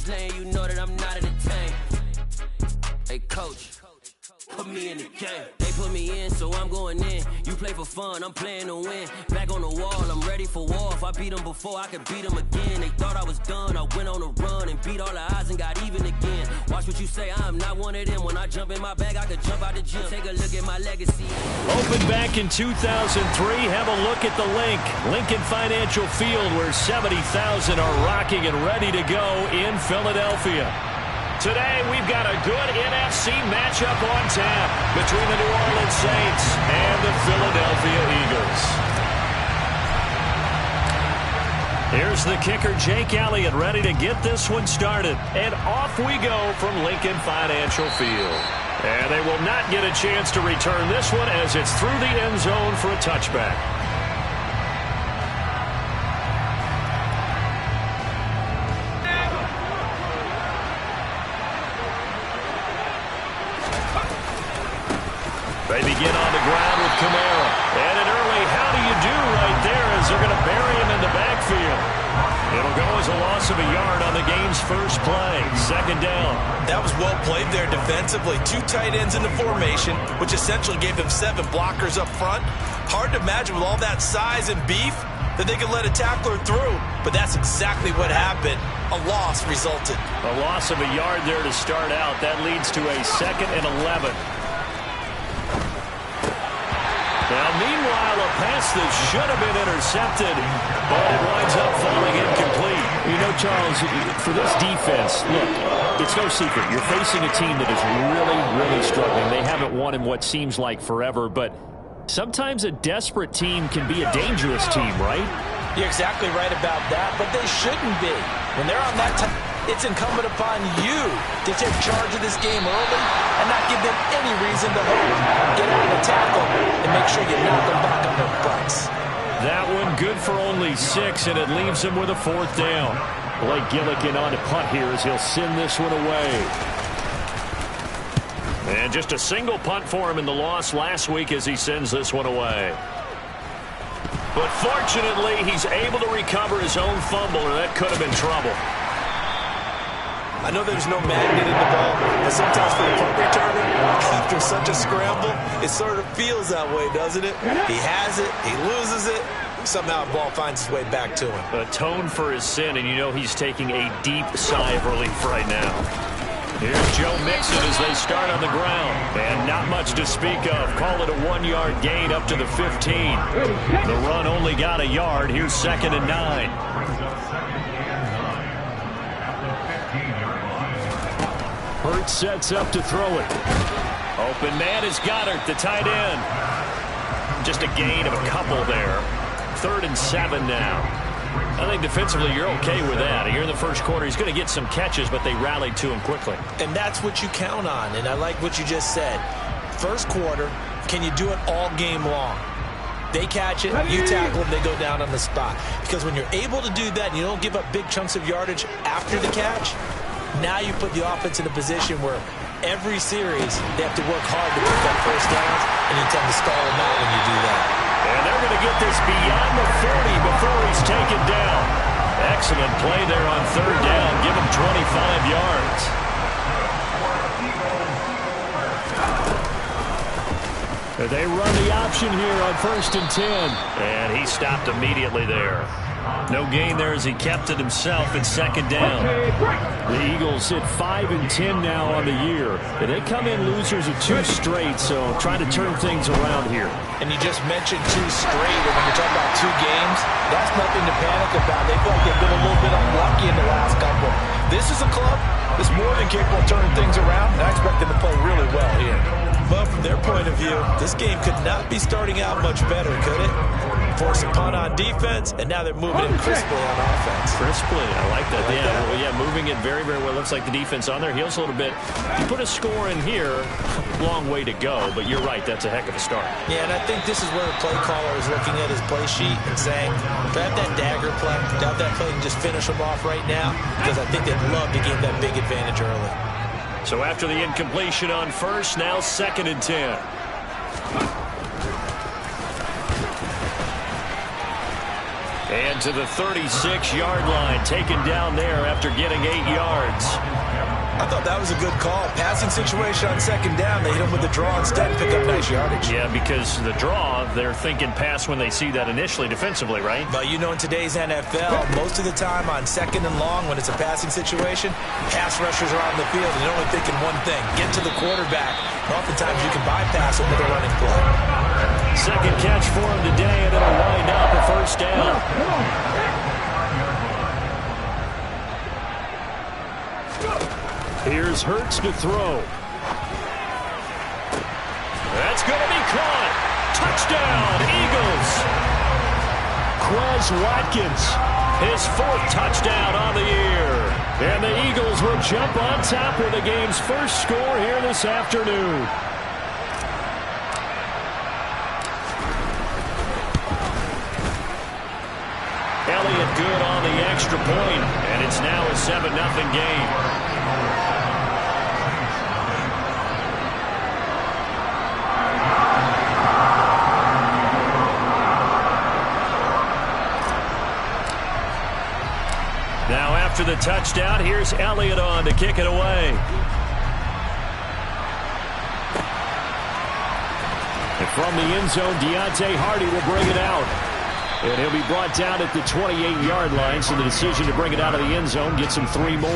this lane, you know that I'm not entertained. Hey, coach, put me in the game. They put me in, so I'm going in. You play for fun, I'm playing to win. Back on the wall, I'm ready for war. If I beat them before, I could beat them again. They thought I was done, I went on a run and beat all the odds and got even again. Watch what you say, I'm not one of them. When I jump in my bag, I could jump out the gym. Take a look at my legacy. Opened back in 2003, have a look at the link. Lincoln Financial Field, where 70,000 are rocking and ready to go in Philadelphia. Today, we've got a good NFC matchup on tap between the New Orleans Saints and the Philadelphia Eagles. Here's the kicker, Jake Elliott, ready to get this one started. And off we go from Lincoln Financial Field. And they will not get a chance to return this one as it's through the end zone for a touchback. They begin on the ground with Kamara. And an early how do you do right there as they're going to bury him in the backfield. It'll go as a loss of a yard on the game's first play. Second down. That was well played there defensively. Two tight ends in the formation, which essentially gave them 7 blockers up front. Hard to imagine with all that size and beef that they could let a tackler through. But that's exactly what happened. A loss resulted. A loss of a yard there to start out. That leads to a 2nd and 11. Now, meanwhile, a pass that should have been intercepted, but it winds up falling incomplete. You know, Charles, for this defense, look, it's no secret. You're facing a team that is really, really struggling. They haven't won in what seems like forever, but sometimes a desperate team can be a dangerous team, right? You're exactly right about that, but they shouldn't be. When they're on that time, it's incumbent upon you to take charge of this game early and not give them any reason to hold. Get out of the tackle and make sure you knock them back on their butts. That one good for only 6, and it leaves them with a 4th down. Blake Gillikin on to punt here as he'll send this one away. And just a single punt for him in the loss last week as he sends this one away. But fortunately, he's able to recover his own fumble, or that could have been trouble. I know there's no magnet in the ball, but sometimes for a punt returner, after such a scramble, it sort of feels that way, doesn't it? He has it, he loses it, somehow the ball finds its way back to him. Atoned for his sin, and you know he's taking a deep sigh of relief right now. Here's Joe Mixon as they start on the ground. And not much to speak of. Call it a 1-yard gain up to the 15. The run only got a yard. Here's 2nd and 9. Hurts sets up to throw it. Open man is Goddard, the tight end. Just a gain of a couple there. 3rd and 7 now. I think defensively you're okay with that. Here in the first quarter, he's going to get some catches, but they rallied to him quickly. And that's what you count on, and I like what you just said. First quarter, can you do it all game long? They catch it, you tackle them, they go down on the spot. Because when you're able to do that and you don't give up big chunks of yardage after the catch, now you put the offense in a position where every series they have to work hard to pick up first downs, and you tend to stall them out when you do that. And they're going to get this beyond the 40 before he's taken down. Excellent play there on 3rd down. Give him 25 yards. They run the option here on 1st and 10. And he stopped immediately there. No gain there as he kept it himself at 2nd down. The Eagles hit 5 and 10 now on the year. And they come in losers of 2 straight, so try to turn things around here. And you just mentioned 2 straight, and when you're talking about 2 games, that's nothing to panic about. They feel like they've been a little bit unlucky in the last couple. This is a club that's more than capable of turning things around, and I expect them to play really well here. But from their point of view, this game could not be starting out much better, could it? Force a punt on defense, and now they're moving it crisply on offense. Crisply, I like that. Yeah, moving it very, very well. Looks like the defense on their heels a little bit. You put a score in here, long way to go, but you're right, that's a heck of a start. Yeah, and I think this is where the play caller is looking at his play sheet and saying, grab that dagger play, grab that play and just finish them off right now, because I think they'd love to gain that big advantage early. So after the incompletion on 1st, now 2nd and 10. And to the 36-yard line, taken down there after getting 8 yards. I thought that was a good call. Passing situation on second down. They hit him with the draw instead and pick up nice yardage. Yeah, because the draw, they're thinking pass when they see that initially defensively, right? But you know, in today's NFL, most of the time on second and long when it's a passing situation, pass rushers are out in the field and they're only thinking one thing, get to the quarterback. And oftentimes you can bypass it with a running play. Second catch for him today, and it'll wind up a first down. Here's Hurts to throw. That's going to be caught. Touchdown, Eagles. Quez Watkins, his 4th touchdown on the year. And the Eagles will jump on top with the game's first score here this afternoon. Elliott good on the extra point, and it's now a 7-0 game. Now after the touchdown, here's Elliott on to kick it away. And from the end zone, Deontay Hardy will bring it out. And he'll be brought down at the 28-yard line, so the decision to bring it out of the end zone gets him 3 more.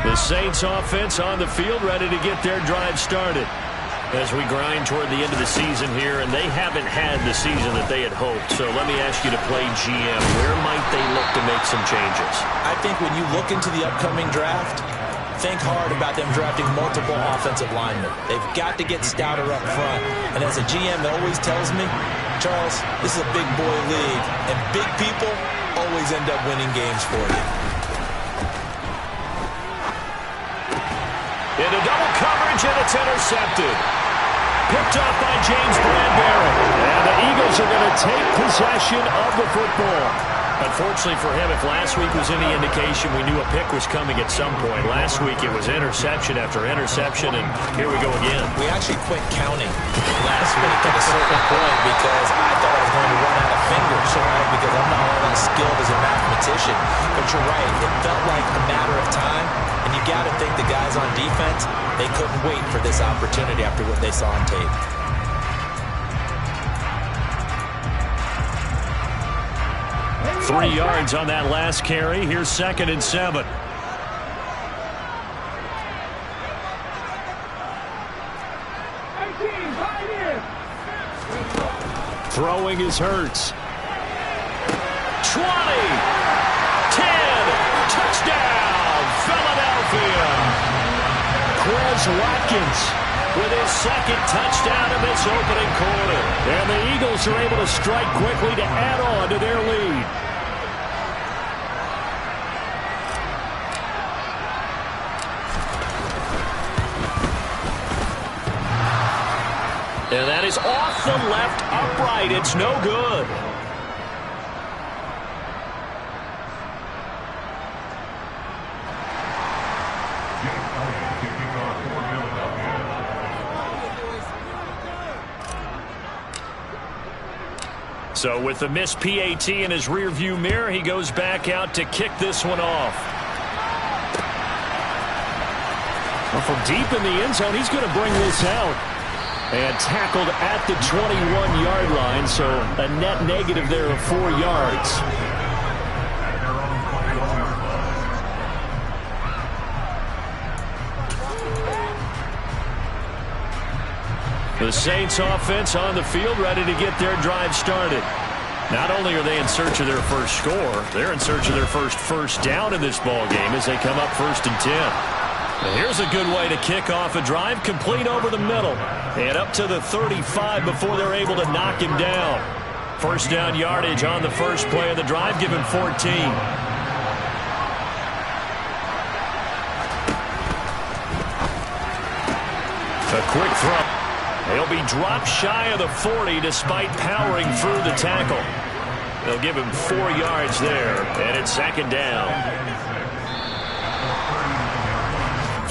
The Saints offense on the field, ready to get their drive started. As we grind toward the end of the season here, and they haven't had the season that they had hoped. So let me ask you to play GM. Where might they look to make some changes? I think when you look into the upcoming draft, think hard about them drafting multiple offensive linemen. They've got to get stouter up front. And as a GM that always tells me, Charles, this is a big boy league, and big people always end up winning games for you. Into double coverage, and it's intercepted. Picked up by James Bradbury. And the Eagles are going to take possession of the football. Unfortunately for him, if last week was any indication, we knew a pick was coming at some point. Last week it was interception after interception, and here we go again. We actually quit counting last week at a certain point because I thought I was going to run out of fingers, right? Because I'm not all that skilled as a mathematician. But you're right, it felt like a matter of time, and you got to think the guys on defense, they couldn't wait for this opportunity after what they saw on tape. 3 yards on that last carry. Here's 2nd and 7. Throwing is Hurts. 20, 10, touchdown, Philadelphia. Quez Watkins with his 2nd touchdown in this opening quarter. And the Eagles are able to strike quickly to add on to their lead. And that is off the left upright. It's no good. So with the missed PAT in his rearview mirror, he goes back out to kick this one off. Well, from deep in the end zone, he's going to bring this out. And tackled at the 21-yard line, so a net negative there of 4 yards. The Saints offense on the field, ready to get their drive started. Not only are they in search of their first score, they're in search of their first down in this ball game as they come up 1st and 10. And here's a good way to kick off a drive, complete over the middle. And up to the 35 before they're able to knock him down. First down yardage on the first play of the drive, give him 14. A quick throw. He'll be dropped shy of the 40 despite powering through the tackle. They'll give him 4 yards there, and it's second down.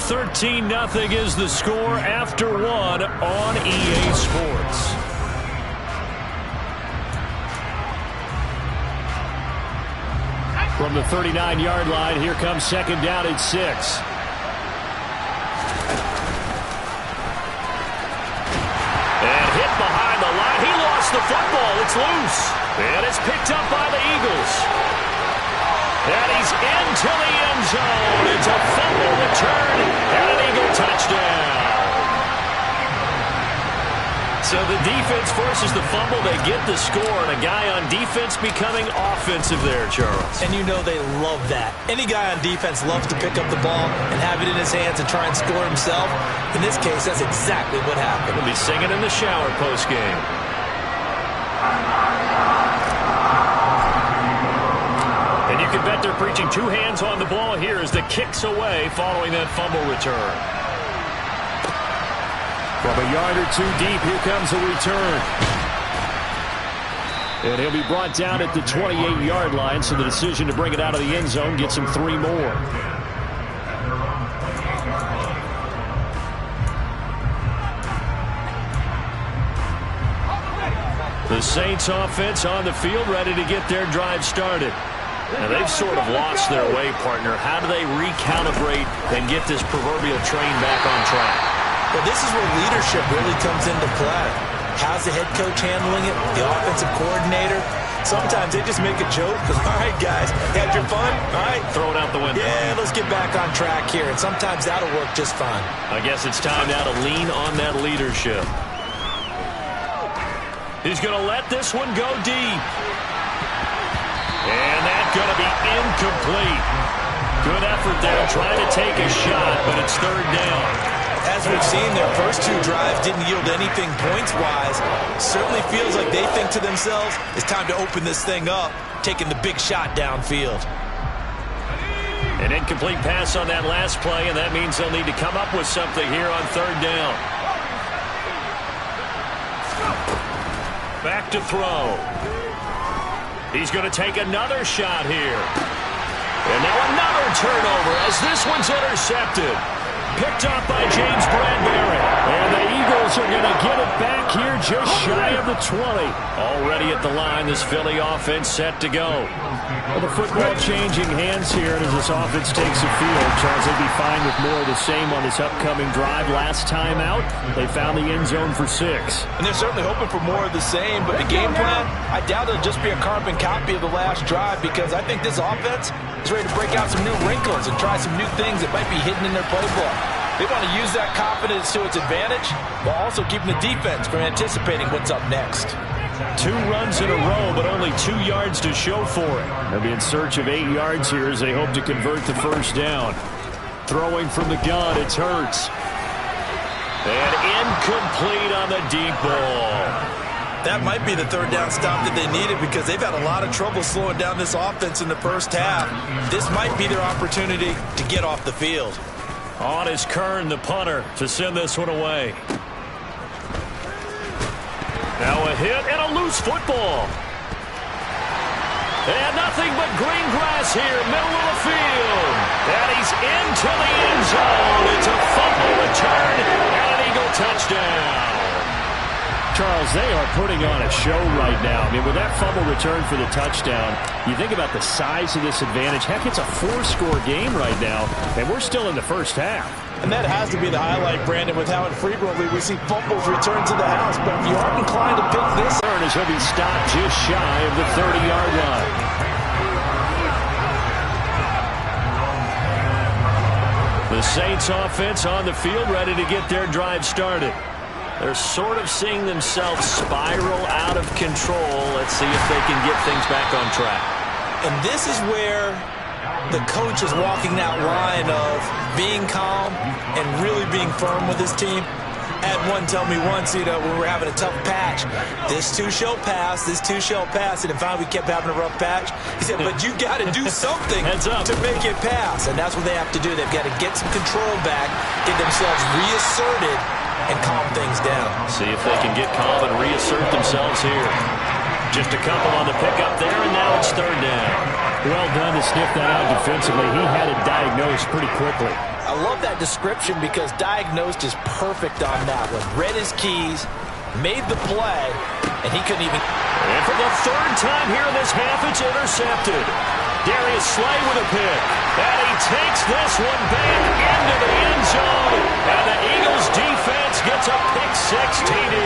13-0 is the score after 1 on EA Sports. From the 39-yard line, here comes second down at 6. And hit behind the line. He lost the football. It's loose. And it's picked up by the Eagles. And he's into the end zone. It's a fumble return and an Eagle touchdown. So the defense forces the fumble. They get the score, and a guy on defense becoming offensive there, Charles. And you know they love that. Any guy on defense loves to pick up the ball and have it in his hands and try and score himself. In this case, that's exactly what happened. He'll be singing in the shower post-game. And you can bet they're preaching 2 hands on the ball here as the kick's away following that fumble return. From a yard or 2 deep, here comes a return. And he'll be brought down at the 28-yard line, so the decision to bring it out of the end zone gets him 3 more. The Saints offense on the field, ready to get their drive started. And they've sort of lost their way, partner. How do they recalibrate and get this proverbial train back on track? Well, this is where leadership really comes into play. How's the head coach handling it? The offensive coordinator? Sometimes they just make a joke. All right, guys, had your fun? All right. Throw it out the window. Yeah, let's get back on track here. And sometimes that'll work just fine. I guess it's time now to lean on that leadership. He's going to let this one go deep. And that's going to be incomplete. Good effort there trying to take a shot, but it's third down. As we've seen, their first 2 drives didn't yield anything points-wise. Certainly feels like they think to themselves, it's time to open this thing up, taking the big shot downfield. An incomplete pass on that last play, and that means they'll need to come up with something here on third down. Back to throw. He's going to take another shot here. And now another turnover as this one's intercepted. Picked up by James Bradbury. And the Eagles are going to get it back here just shy of the 20. Already at the line, this Philly offense set to go. Well, the football changing hands here as this offense takes the field. Charles, they'd be fine with more of the same on this upcoming drive. Last time out, they found the end zone for 6. And they're certainly hoping for more of the same, but the game plan, I doubt it'll just be a carbon copy of the last drive because I think this offense is ready to break out some new wrinkles and try some new things that might be hidden in their playbook. They want to use that confidence to its advantage while also keeping the defense from anticipating what's up next. 2 runs in a row, but only 2 yards to show for it. They'll be in search of 8 yards here as they hope to convert the first down. Throwing from the gun, it's Hurts. And incomplete on the deep ball. That might be the third down stop that they needed because they've had a lot of trouble slowing down this offense in the first half. This might be their opportunity to get off the field. On is Kern, the punter, to send this one away. Now a hit and a loose football. And nothing but green grass here, middle of the field. And he's into the end zone. It's a fumble return and an Eagle touchdown. Charles, they are putting on a show right now. I mean, with that fumble return for the touchdown, you think about the size of this advantage. Heck, it's a 4-score game right now, and we're still in the first half. And that has to be the highlight, Brandon, with how infrequently we see fumbles return to the house. But if you aren't inclined to pick this, as he'll be stopped just shy of the 30-yard line. The Saints offense on the field, ready to get their drive started. They're sort of seeing themselves spiral out of control. Let's see if they can get things back on track. And this is where the coach is walking that line of being calm and really being firm with his team. I had one tell me once, when we were having a tough patch, this too shall pass, this too shall pass, and then finally we kept having a rough patch. He said, but you got to do something to make it pass, and that's what they have to do. They've got to get some control back, get themselves reasserted, and calm things down. See if they can get calm and reassert themselves here. Just a couple on the pickup there, and now it's third down. Well done to sniff that out defensively. He had it diagnosed pretty quickly. I love that description because diagnosed is perfect on that one. Read his keys, made the play, and he couldn't even... And for the third time here in this half, it's intercepted. Darius Slay with a pick. And he takes this one back into the end zone. And the Eagles defense gets a pick-6 TD.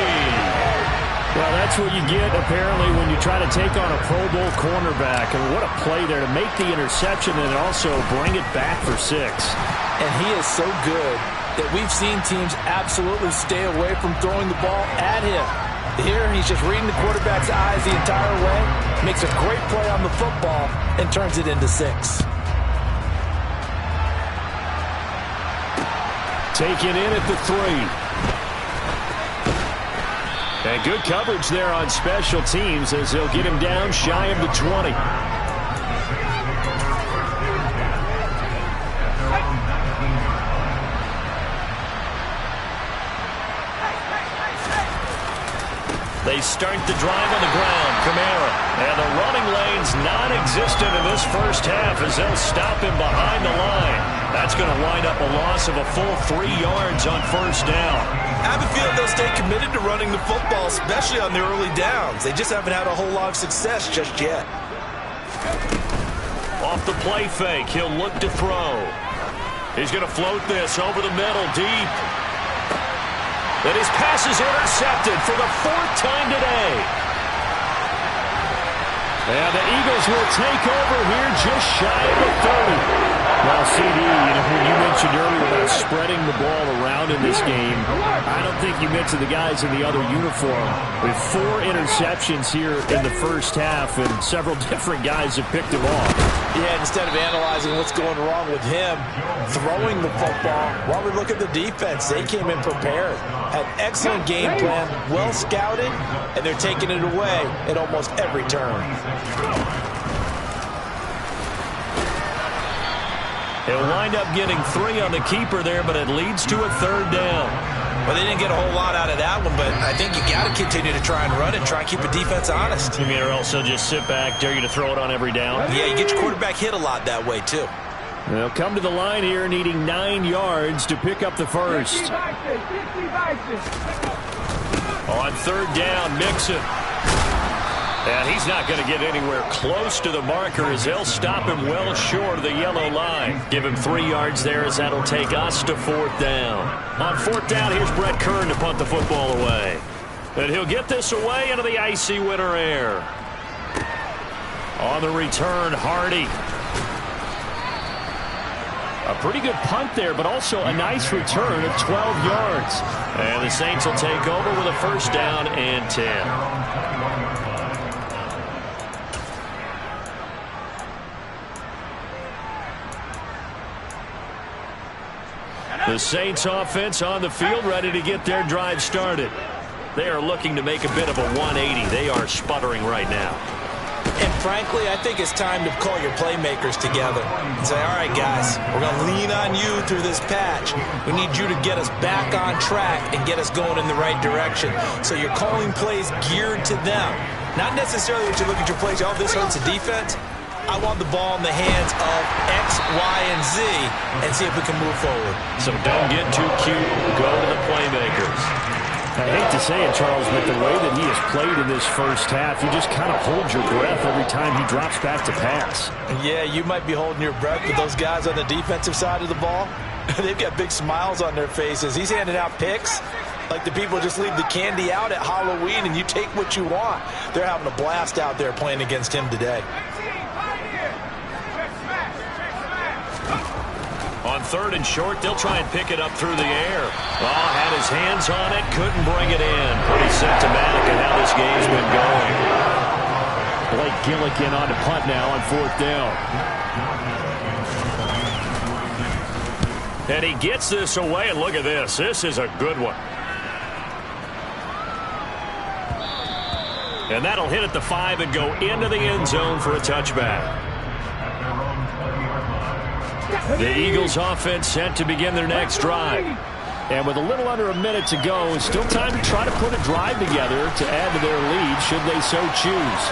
Well, that's what you get, apparently, when you try to take on a Pro Bowl cornerback. And what a play there to make the interception and also bring it back for 6. And he is so good that we've seen teams absolutely stay away from throwing the ball at him. Here, he's just reading the quarterback's eyes the entire way, makes a great play on the football, and turns it into 6. Taken in at the 3. And good coverage there on special teams as they'll get him down shy of the 20. They start the drive on the ground. Kamara. And the running lane's non-existent in this first half as they'll stop him behind the line. That's going to wind up a loss of a full 3 yards on first down. I have a feeling they'll stay committed to running the football, especially on their early downs. They just haven't had a whole lot of success just yet. Off the play fake, he'll look to throw. He's going to float this over the middle, deep. And his pass is intercepted for the 4th time today. And the Eagles will take over here just shy of the 30. Well, CD, when you mentioned earlier about spreading the ball around in this game, I don't think you mentioned the guys in the other uniform. With 4 interceptions here in the first half, and several different guys have picked him off. Yeah, instead of analyzing what's going wrong with him, throwing the football, while we look at the defense, they came in prepared. Had excellent game plan, well scouted, and they're taking it away at almost every turn. He'll wind up getting 3 on the keeper there, but it leads to a 3rd down. Well, they didn't get a whole lot out of that one, but I think you got to continue to try and run it, try and keep the defense honest. You mean, or else they'll just sit back, dare you to throw it on every down? Yeah, you get your quarterback hit a lot that way, too. They'll come to the line here needing 9 yards to pick up the first. On 3rd down, Mixon. And he's not going to get anywhere close to the marker as they'll stop him well short of the yellow line. Give him 3 yards there as that'll take us to 4th down. On 4th down, here's Brett Kern to punt the football away. And he'll get this away into the icy winter air. On the return, Hardy. A pretty good punt there, but also a nice return of 12 yards. And the Saints will take over with a 1st down and 10. The Saints offense on the field, ready to get their drive started. They are looking to make a bit of a 180. They are sputtering right now. And frankly, I think it's time to call your playmakers together and say, all right, guys, we're going to lean on you through this patch. We need you to get us back on track and get us going in the right direction. So you're calling plays geared to them. Not necessarily that you look at your plays, oh, this hurts the defense. I want the ball in the hands of X, Y, and Z and see if we can move forward. So don't get too cute. Go to the playmakers. I hate to say it, Charles, but the way that he has played in this first half, you just kind of hold your breath every time he drops back to pass. Yeah, you might be holding your breath, but those guys on the defensive side of the ball, they've got big smiles on their faces. He's handing out picks like the people just leave the candy out at Halloween and you take what you want. They're having a blast out there playing against him today. On 3rd and short, they'll try and pick it up through the air. Oh, had his hands on it, couldn't bring it in. Pretty symptomatic of how this game's been going. Blake Gillikin on to punt now on 4th down. And he gets this away, and look at this. This is a good one. And that'll hit at the 5 and go into the end zone for a touchback. The Eagles offense set to begin their next drive. And with a little under a minute to go, still time to try to put a drive together to add to their lead should they so choose.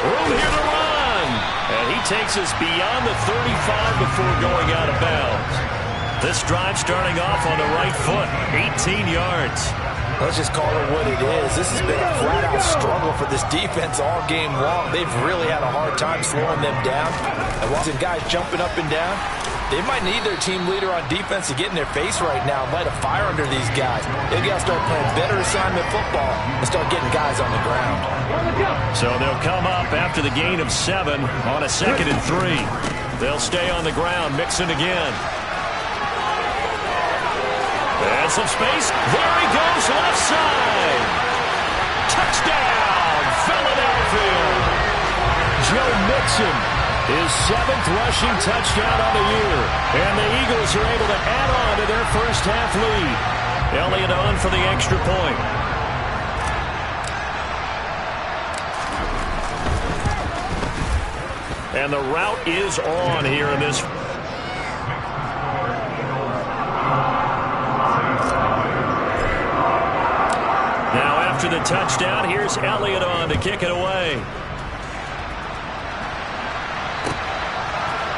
Room here to run. And he takes us beyond the 35 before going out of bounds. This drive starting off on the right foot, 18 yards. Let's just call it what it is. This has been a flat-out struggle for this defense all game long. They've really had a hard time slowing them down. And watching guys jumping up and down, they might need their team leader on defense to get in their face right now and light a fire under these guys. They've got to start playing better assignment football and start getting guys on the ground. So they'll come up after the gain of 7 on a 2nd and 3. They'll stay on the ground, mixing again. And some space. There he goes, left side. Touchdown, Philadelphia. Joe Mixon, his 7th rushing touchdown on the year. And the Eagles are able to add on to their first half lead. Elliott on for the extra point. And the route is on here in this. Now after the touchdown, here's Elliott on to kick it away.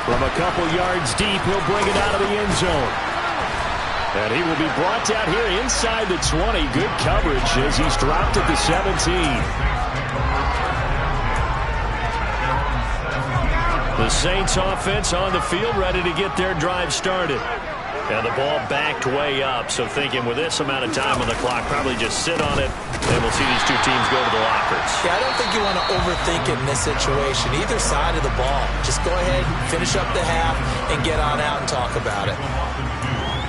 From a couple yards deep, he'll bring it out of the end zone. And he will be brought down here inside the 20. Good coverage as he's dropped at the 17. The Saints offense on the field, ready to get their drive started. And the ball backed way up, so thinking with this amount of time on the clock, probably just sit on it, and we'll see these two teams go to the lockers. Yeah, I don't think you want to overthink it in this situation. Either side of the ball. Just go ahead, finish up the half, and get on out and talk about it.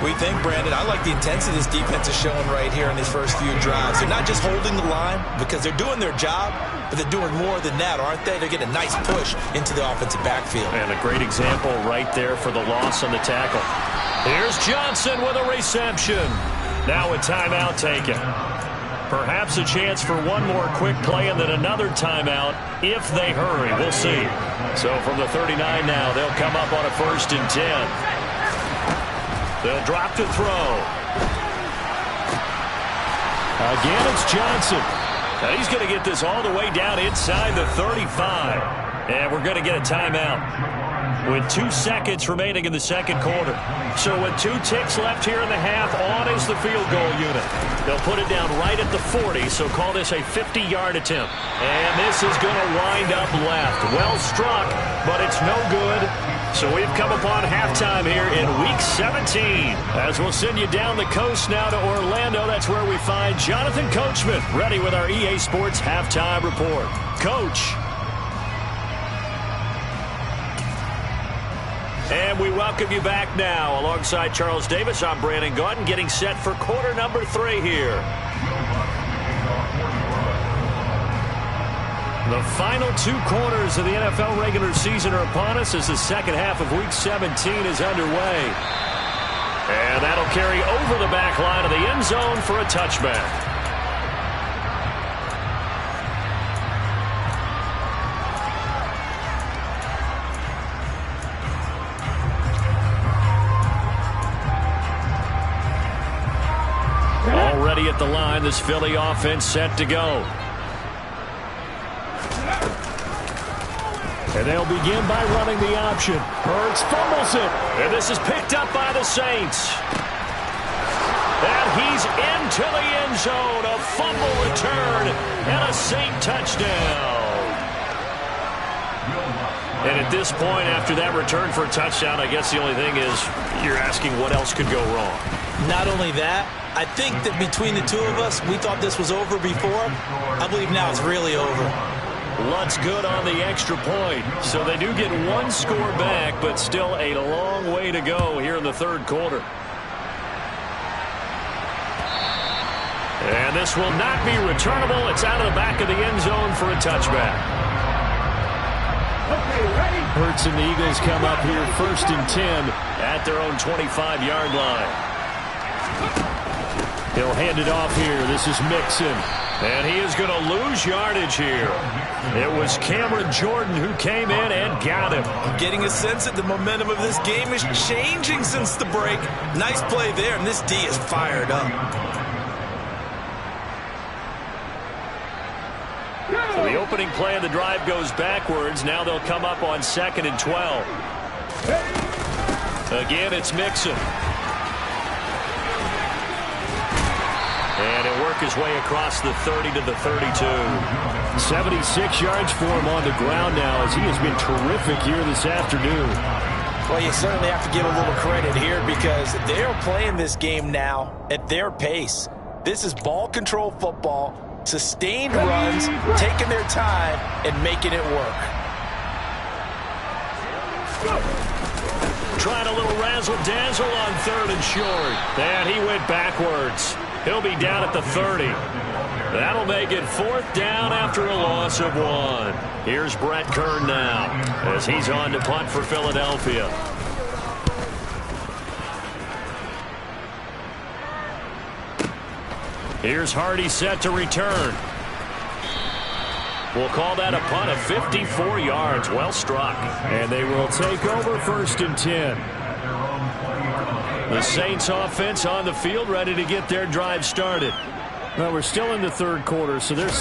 We think, Brandon, I like the intensity this defense is showing right here in these first few drives. They're not just holding the line because they're doing their job, but they're doing more than that, aren't they? They're getting a nice push into the offensive backfield. And a great example right there for the loss on the tackle. Here's Johnson with a reception. Now a timeout taken. Perhaps a chance for one more quick play and then another timeout if they hurry. We'll see. So from the 39 now, they'll come up on a 1st and 10. They'll drop to throw. Again, it's Johnson. Now he's going to get this all the way down inside the 35. And we're going to get a timeout with 2 seconds remaining in the second quarter. So with 2 ticks left here in the half, on is the field goal unit. They'll put it down right at the 40, so call this a 50-yard attempt. And this is going to wind up left. Well struck, but it's no good. So we've come upon halftime here in Week 17. As we'll send you down the coast now to Orlando, that's where we find Jonathan Coachman, ready with our EA Sports Halftime Report. Coach. And we welcome you back now. Alongside Charles Davis, I'm Brandon Gaudin, getting set for quarter number 3 here. The final 2 quarters of the NFL regular season are upon us as the second half of Week 17 is underway. And that'll carry over the back line of the end zone for a touchback. Already at the line, this Philly offense set to go. And they'll begin by running the option. Hurts fumbles it. And this is picked up by the Saints. And he's into the end zone. A fumble return and a Saint touchdown. And at this point, after that return for a touchdown, I guess the only thing is you're asking what else could go wrong. Not only that, I think that between the two of us, we thought this was over before. I believe now it's really over. Lutz good on the extra point. So they do get 1 score back, but still a long way to go here in the third quarter. And this will not be returnable. It's out of the back of the end zone for a touchback. Hurts and the Eagles come up here 1st and 10 at their own 25-yard line. He'll hand it off here. This is Mixon. And he is going to lose yardage here. It was Cameron Jordan who came in and got him. I'm getting a sense that the momentum of this game is changing since the break. Nice play there, and this D is fired up. So the opening play of the drive goes backwards. Now they'll come up on 2nd and 12. Again, it's Mixon. And he'll work his way across the 30 to the 32. 76 yards for him on the ground now, as he has been terrific here this afternoon. Well, you certainly have to give a little credit here because they're playing this game now at their pace. This is ball control football, sustained runs, taking their time, and making it work. Trying a little razzle-dazzle on 3rd and short. And he went backwards. He'll be down at the 30. That'll make it 4th down after a loss of 1. Here's Brett Kern now as he's on to punt for Philadelphia. Here's Hardy set to return. We'll call that a punt of 54 yards. Well struck. And they will take over 1st and 10. The Saints offense on the field, ready to get their drive started. Well, we're still in the 3rd quarter, so there's